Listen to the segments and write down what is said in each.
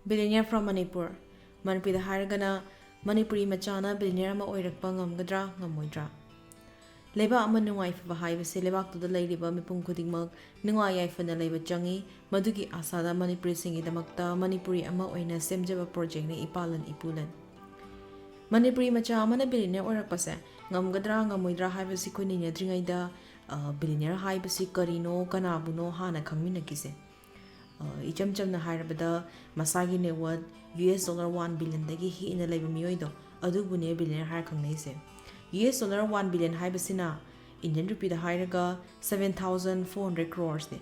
Billionaire from Manipur. Manipur Haragana, Manipuri Machana, billionaire ma oirakpa ngamgadra, ngamoidra. Leba ama nungai fa haibase lebak to the lady ba mipum khudingmak nungai ai fana leba changi madugi asada Manipuri singi damakta Manipuri ama oina semjaba project ne ipalan ipulan. Manipuri macha amana billionaire oirakpase ngamgadra ngamoidra haibase khuni ne dringaida billionaire haibase karino kanabuno hana khangminakise. Icham chamna hairabada masagi ne word $1 billion dagi hi ina laiba miyoido adubune billionaire har khangnaise $1 billion haibasina Indian rupee da hairaga 7,400 crores ne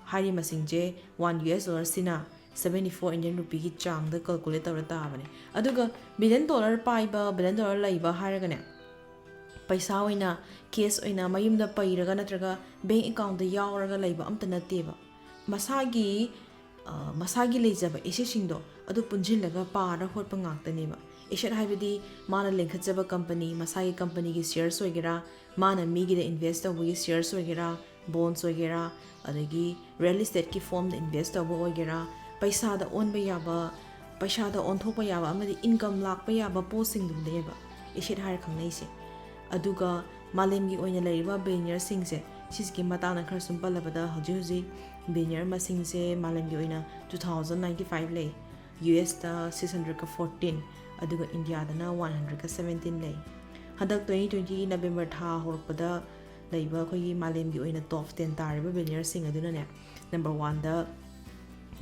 hari masingje $1 sina 74 Indian rupee ki chang da calculate tawra ta bane aduga $1 billion paiba $1 billion laiba hairaga ne paisa oina case oina mayumda pairaga natraga bank account da yauraga laiba amta nateba masagi masagi lejaba isesingdo adu punjillaga para hotpa ngaktaneba ishat haibadi mana lengkhatjaba company masagi company gi shares oigera mana migi da invest tawgi shares oigera bonds oigera adagi real estate ki form da invest tawba oigera paisa da onba yaba paisa da onthopa yaba amadi income lakpa yaba posting dum deba ishat har khangnaise aduga malemgi oina lariba billionaire singse sisgi matana khar sum palabada hoji billionaire masingse malemgi oina 2095 lay US da 614 aduga India da na 117 lay hadak 2020 November tha horpada laiba khoi malemgi oina top 10 tariba billionaire sing aduna ne number 1 da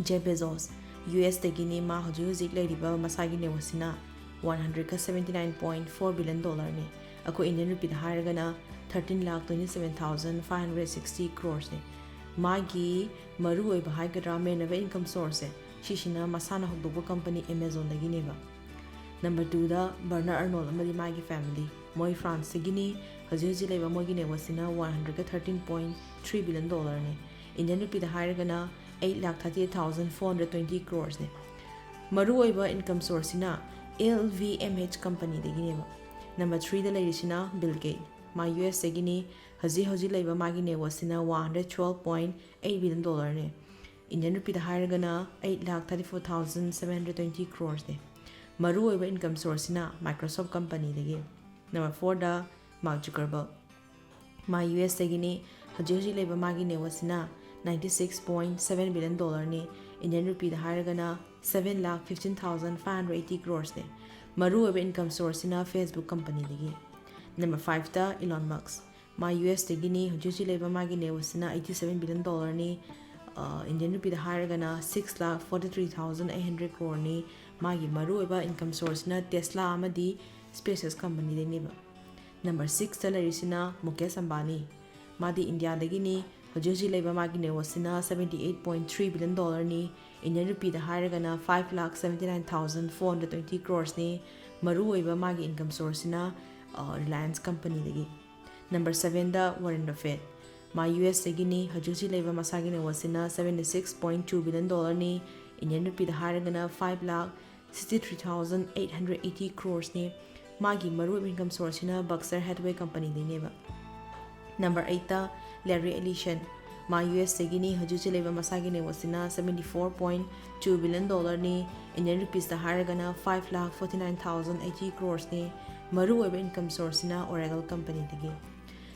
Jeff Bezos US dagini ma hoji lariba masagi ne wasina $179.4 billion ne ako Indian rupee da haragana 13,27,560 crores ne magi maru oi bahai gadra main of income source shishina masana hokdoba company Amazon dagi neba number 2 da Bernard Arnault amadi magi family moi France gini haji leba moi gi ne wasina $113.3 billion ne Indian rupee da haragana 8,38,420 crores ne maru oi ba income source na LVMH company dagi neba number 3 da lairisina Bill Gates ma US segini haji laiba magi ne wasina $112.8 billion ne Indian rupee da haragana 8,34,720 crores ne maru oiba income source na Microsoft company dagi number 4 da Mark Zuckerberg ma US segini haji laiba magi ne wasina $96.7 billion ne Indian rupee da haragana 7,15,580 crores ne maru oiba income source na Facebook company dagi number 5 da Elon Musk ma US dagini haji laiba magi ne wasina $87 billion ne Indian rupee da haragana 6,43,800 crore ne magi maru oiba income source na Tesla amadi SpaceX company de neba number 6 da larisina Mukesh Ambani madi India dagini haji laiba magi ne wasina $78.3 billion ne Indian rupee da haragana 5,79,420 crores ne maru oiba magi income source na Reliance company dagi number 7 da Warren Buffett ma US segini haji laiba masagi ne wasina $76.2 billion ne Indian rupee da haragana 5,63,880 crores ne magi maru income source na Berkshire Hathaway company de neba number 8 da Larry Ellison ma US segini haji laiba masagi ne wasina $74.2 billion ne Indian rupees da haragana 5,49,080 crores ne maru oiba income source na Oracle company dagi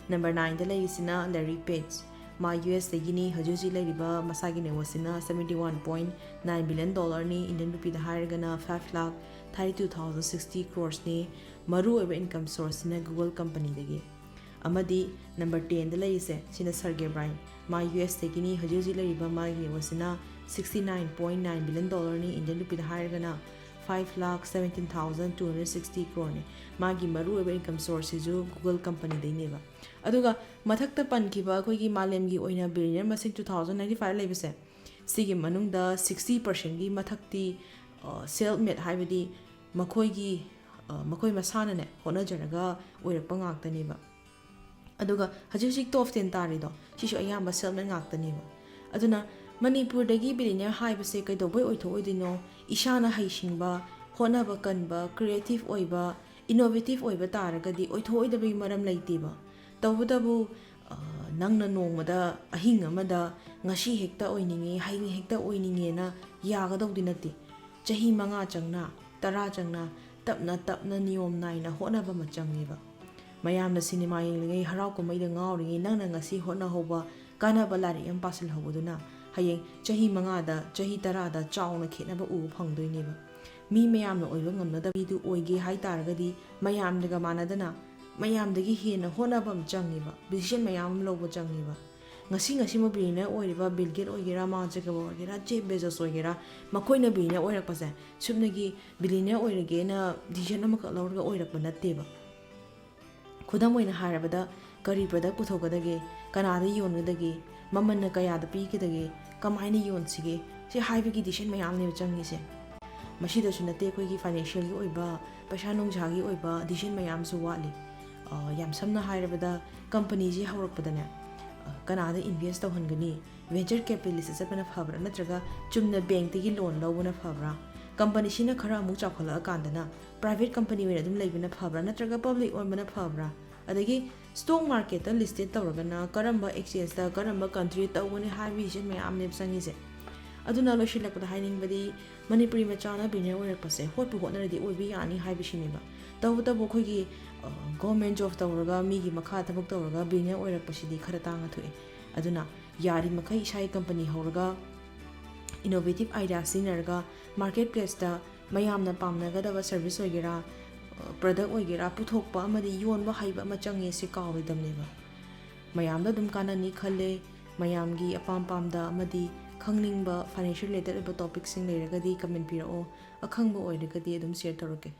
number 9 da laisina Larry Page ma US dagini haji laiba masagi ne wasina $71.9 billion ne Indian rupee da haragana 5,32,060 crores ne maru oiba income source na Google company dagi amadi number 10 da laise sina Sergey Brin ma US dagini haji laiba magi ne wasina $69.9 billion ne Indian rupee da haragana 5,17,260 crore ne magi maru oiba income source ju Google company de neba aduga mathakta pankiba koi gi malem gi oina billionaire masing 2095 laibase sigi manungda 60% gi mathakti self made haibadi makoi gi makoi masana ne hona jaraga oirakpa ngakta neba aduga haji top 10 tarido shishu ayamba self made ngakta neba aduna Manipur dagi billionaire haibase kaidoboy oitho oidino ishana haisingba honaba kanba creative oiba innovative oiba taragadi oitho oidabi maram laiteba tawdabu nangna nongmada ahing amada ngashi hekta oininge haing hekta oininge na yagadawdi nati ꯆꯍꯤ 5 ꯆꯪꯅ 10 ꯆꯪꯅ ꯇꯞꯅ ꯇꯞꯅ ꯅꯤꯌꯣꯝ ꯅꯥꯏꯅ ꯍꯣꯠꯅꯕ ꯑꯃ ꯆꯪꯉꯦꯕ ꯃꯌꯥꯝꯅ ꯁꯤꯅꯦꯃꯥ ꯌꯦꯡꯂꯤꯉꯩ ꯍꯔꯥꯎ ꯀꯨꯝꯍꯩꯗ ꯉꯥꯎꯔꯤꯉꯩ ꯅꯪꯅ ꯉꯁꯤ ꯍꯣꯠꯅꯍꯧꯕ ꯀꯥꯟꯅꯕ ꯂꯥꯏꯔꯤꯛ ꯑꯃ ꯄꯥꯁꯤꯜꯍꯧꯕꯗꯨꯅ ꯍꯌꯦꯡ ꯆꯍꯤ 5ꯗ ꯆꯍꯤ 10ꯗ ꯆꯥꯎꯅ ꯈꯦꯠꯅꯕ ꯎꯕ ꯐꯪꯗꯣꯏꯅꯦꯕ ꯃꯤ ꯃꯌꯥꯝꯅ ꯑꯣꯏꯕ ꯉꯝꯅꯗꯕ ꯃꯤꯗꯨ ꯑꯣꯏꯒꯦ ꯍꯥꯏꯇꯥꯔꯒꯗꯤ ꯃꯌꯥꯝꯗꯒ ꯃꯥꯟꯅꯗꯅ ꯃꯌꯥꯝꯗꯒꯤ ꯍꯦꯟꯅ ꯍꯣꯠꯅꯕ ꯑꯃ ꯆꯪꯉꯦꯕ ꯗꯤꯁꯤꯖꯟ ꯃꯌꯥꯝ ꯑꯃ ꯂꯧꯕ ꯆꯪꯉꯦꯕ ꯉꯁꯤꯃꯛ ꯕꯤꯂꯤꯅꯤꯌꯔ ꯑꯣꯏꯔꯤꯕ ꯕꯤꯜ ꯒꯦꯠ ꯑꯣꯏꯒꯦꯔꯥ ꯃꯥꯔꯛ ꯖꯀꯔꯕꯔꯒ ꯑꯣꯏꯒꯦꯔꯥ ꯖꯦꯐ ꯕꯦꯖꯣꯁ ꯑꯣꯏꯒꯦꯔꯥ ꯃꯈꯣꯏꯅ ꯕꯤꯂꯤꯅꯤꯌꯔ ꯑꯣꯏꯔꯛꯄꯁꯦ ꯁꯨꯞꯅꯒꯤ ꯕꯤꯂꯤꯅꯤꯌꯔ ꯑꯣꯏꯔꯒꯦꯅ ꯗꯤꯁꯤꯖꯟ ꯑꯃꯈꯛ ꯂꯧꯔꯒ ꯑꯣꯏꯔꯛꯄ ꯅꯠꯇꯦꯕ ꯈꯨꯗꯝ ꯑꯣꯏꯅ ꯍꯥꯏꯔꯕꯗ ꯀꯔꯤ ꯄ꯭ꯔꯗꯛ ꯄꯨꯊꯣꯛꯀꯗꯒꯦ ꯀꯅꯥꯗ ꯌꯣꯟꯒꯗꯒꯦ ꯃꯃꯜꯅ ꯀꯌꯥꯗ ꯄꯤꯒꯗꯒꯦ ꯀꯃꯥꯏꯅ ꯌꯣꯟꯁꯤꯒꯦ ꯁꯤ ꯍꯥꯏꯕꯒꯤ ꯗꯤꯁꯤꯖꯟ ꯃꯌꯥꯝꯅꯦꯕ ꯆꯪꯉꯤꯁꯦ ꯃꯁꯤꯗꯁꯨ ꯅꯠꯇꯦ ꯑꯩꯈꯣꯏꯒꯤ ꯐꯥꯏꯅꯥꯟꯁꯤꯌꯦꯜꯒꯤ ꯑꯣꯏꯕ ꯄꯩꯁꯥ ꯅꯨꯡꯁꯥꯒꯤ ꯑꯣꯏꯕ ꯗꯤꯁꯤꯖꯟ ꯃꯌꯥꯝꯁꯨ ꯋꯥꯠꯂꯤ ꯌꯥꯝ ꯁꯝꯅ ꯍꯥꯏꯔꯕꯗ ꯀꯝꯄꯅꯤꯁꯤ ꯍꯧꯔꯛꯄꯗꯅꯦ ꯀꯅꯥꯗ ꯏꯟꯚꯦꯁ ꯇꯧꯍꯟꯒꯅꯤ ꯚꯦꯟꯆꯔ ꯀꯦꯄꯤꯇꯦꯂꯤꯁꯇ ꯆꯠꯄꯅ ꯐꯕ꯭ꯔꯥ ꯅꯠꯇ꯭ꯔꯒ ꯆꯨꯝꯅ ꯕꯦꯡꯛꯇꯒꯤ ꯂꯣꯟ ꯂꯧꯕꯅ ꯐꯕ꯭ꯔꯥ ꯀꯝꯄꯅꯤꯁꯤꯅ ꯈꯔ ꯑꯃꯨꯛ ꯆꯥꯎꯈꯠꯂꯛꯑꯀꯥꯟꯗꯅ ꯄ꯭ꯔꯥꯏꯚꯦꯠ ꯀꯝꯄꯅꯤ ꯑꯣꯏꯅ ꯑꯗꯨꯝ ꯂꯩꯕꯅ ꯐꯕ꯭ꯔꯥ ꯅꯠꯇ꯭ꯔꯒ ꯄꯕ꯭ꯂꯤꯛ ꯑꯣꯏꯕꯅ ꯐꯕ꯭ꯔꯥ ꯑꯗꯒꯤ ꯁ꯭ꯇꯣꯛ ꯃꯥꯔꯀꯦꯠꯇ ꯂꯤꯁꯇꯦꯠ ꯇꯧꯔꯒꯅ ꯀꯔꯝꯕ ꯑꯦꯛꯁꯆꯦꯟꯖꯇ ꯀꯔꯝꯕ ꯀꯟꯇ꯭ꯔꯤ ꯇꯧꯒꯅꯤ ꯍꯥꯏꯕ ꯗꯤꯁꯤꯖꯟ ꯃꯌꯥꯝꯅꯦꯕ ꯆꯪꯉꯤꯁꯦ ꯑꯗꯨꯅ ꯂꯣꯏꯁꯤꯜꯂꯛꯄꯗ ꯍꯥꯏꯅꯤꯡꯕꯗꯤ ꯃꯅꯤꯄꯨꯔꯤ ꯃꯆꯥꯅ ꯕꯤꯂꯤꯅꯤꯌꯔ ꯑꯣꯏꯔꯛꯄꯁꯦ ꯍꯣꯠꯄꯨ ꯍꯣꯠꯅꯔꯗꯤ ꯑꯣꯏꯕ ꯌꯥꯅꯤ ꯍꯥꯏꯕꯁꯤꯅꯦꯕ ꯇꯧꯕꯇꯕꯨ ꯑꯩꯈꯣꯏꯒꯤ ꯒꯣꯔꯃꯦꯟ ꯖꯣꯕ ꯇꯧꯔꯒ ꯃꯤꯒꯤ ꯃꯈꯥ ꯊꯕꯛ ꯇꯧꯔꯒ ꯕꯤꯂꯤꯅꯤꯌꯔ ꯑꯣꯏꯔꯛꯄꯁꯤꯗꯤ ꯈꯔ ꯇꯥꯡꯅ ꯊꯣꯛꯑꯦ ꯑꯗꯨꯅ ꯌꯥꯔꯤꯃꯈꯩ ꯏꯁꯥꯒꯤ ꯀꯝꯄꯅꯤ ꯍꯧꯔꯒ ꯏꯅꯣꯚꯦꯇꯤꯞ ꯑꯥꯏꯗꯤꯌꯥ ꯁꯤꯖꯤꯟꯅꯔꯒ ꯃꯥꯔꯀꯦꯠ ꯄ꯭ꯂꯦꯁꯇ ꯃꯌꯥꯝꯅ ꯄꯥꯝꯅꯒꯗꯕ ꯁꯔꯚꯤꯁ ꯑꯣꯏꯒꯦꯔꯥ ꯄ꯭ꯔꯗꯛ ꯑꯣꯏꯒꯦꯔꯥ ꯄꯨꯊꯣꯛꯄ ꯑꯃꯗꯤ ꯌꯣꯟꯕ ꯍꯩꯕ ꯑꯃ ꯆꯪꯉꯦ ꯁꯤ ꯀꯥꯎꯔꯣꯏꯗꯕꯅꯦꯕ ꯃꯌꯥꯝꯗ ꯑꯗꯨꯝ ꯀꯥꯟꯅꯅꯤ ꯈꯜꯂꯦ ꯃꯌꯥꯝꯒꯤ ꯑꯄꯥꯝ ꯄꯥꯝꯗ ꯑꯃꯗꯤ ꯈꯪꯅꯤꯡꯕ ꯐꯥꯏꯅꯥꯟꯁꯤꯌꯦꯜ ꯔꯤꯂꯦꯇꯦꯠ ꯑꯣꯏꯕ ꯇꯣꯄꯤꯛꯁꯤꯡ ꯂꯩꯔꯒꯗꯤ ꯀꯃꯦꯟ ꯄꯤꯔꯛꯑꯣ ꯑꯈꯪꯕ ꯑꯣꯏꯔꯒꯗꯤ ꯑꯗꯨꯝ ꯁꯦꯌꯔ ꯇꯧꯔꯛꯀꯦ